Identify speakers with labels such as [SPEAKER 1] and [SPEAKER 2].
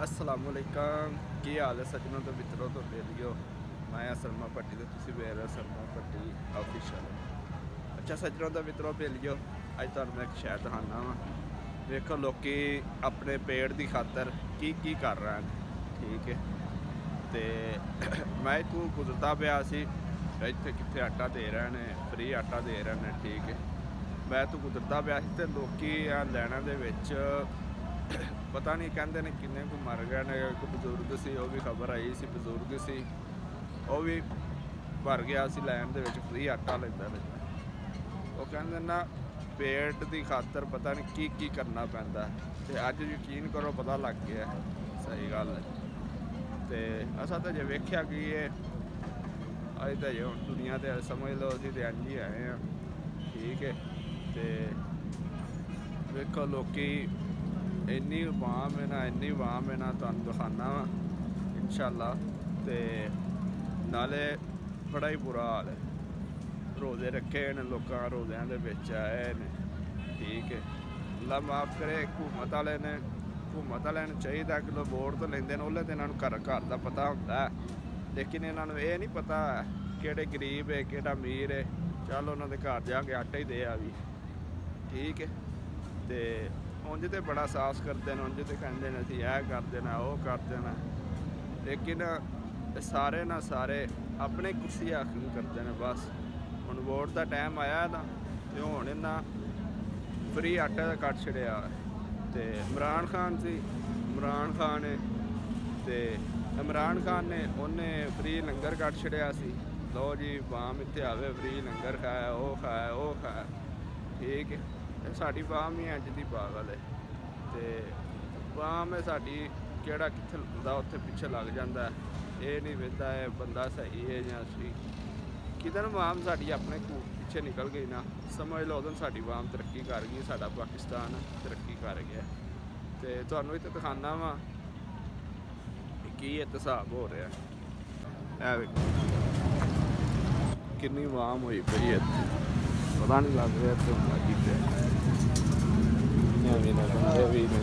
[SPEAKER 1] असलामुअलैकुम की हाल है सज्जनों तो मित्रों तो बेलियो मैं सरमा भट्टी तो तुसी वेख रहे हो सरमा भट्टी ऑफिशियल। अच्छा सज्जनों तो मित्रों बेलियो अज तुहानूं मैं एक शहर दिखाना वा। देखो लोग अपने पेड़ की खातर की कर रहे हैं, ठीक है। तो मैं इतों गुजरता पाया सी, इत्थे कित्थे आटा दे रहे हैं, फ्री आटा दे रहे हैं, ठीक है। मैं तो गुजरता पाया सी ते लोकी लैना दे विच पता नहीं कहते ने किन्ने को मर गए ने। एक बजुर्ग सी वो भी खबर आई सी, बजुर्ग सी वो भी मर गया सी लैन दे विच फ्री आटा लेंदा लेंदा। वो कहते ना पेट की खातर पता नहीं की करना पैंदा ते अज यकीन करो पता लग गया, सही गल है। तो असा तो जे वेख्या कि अज तो जे हुण दुनिया ते समझ लो असीं ते इंज ही आए हैं, ठीक है। तो वेखो लोकी इन्नी वाम है ना, इन्नी वाम है ना, तुहानूं दिखाना वा इंशाअल्लाह। तो नाले बड़ा ही बुरा हाल है, रोज़े रखे ने लोकां, रोज़ियां दे विच आए ने, ठीक है। अल्लाह माफ़ करे हुकूमत वाले ने, हुकूमत वाले ने चाहिए कि लोग वोट तो लेंदे ने, उल्ले तो इन्हां नूं घर दा पता हुंदा है, लेकिन इन्हां नूं इह नहीं पता किहड़े गरीब है किहड़ा अमीर है। चल उन्हां दे घर जाके आटा ही दे आवी, ठीक है। तो उंज तो बड़ा साहस करते हैं, उंज तो कहते हैं असीं यह कर देना वो कर देना, लेकिन सारे ना सारे अपने कुर्सी हासिल करते हैं बस। हुण वोट का टाइम आया ना, तो हुण इन्हां फ्री आटा का कट छड़िया। तो इमरान खान सी, इमरान खान है, तो इमरान खान ने उन्हें फ्री लंगर कट छड़िया सी। लो जी वाम इत्थे आवे, फ्री लंगर खाया वो खाया वो खाया, ठीक है। साड़ी वाम ही अज की पागल है। तो वाम है साड़ी केड़ा कित्थे लगदा उत्थे पिछे लग जाता है, ये नहीं वेंदा है बंदा सही है या सी किधर। वाम साड़ी अपने पिछे निकल गई ना, समझ लो उदों साड़ी वाम तरक्की कर गई, साडा पाकिस्तान तरक्की कर गया। तो तुहानूं इत्थे दिखाना वा कि हिसाब हो रहा है। किन्नी वाम हुई पई है, पता नहीं लग रहा इत्थे हुंदा की पिया। बंदे भी ने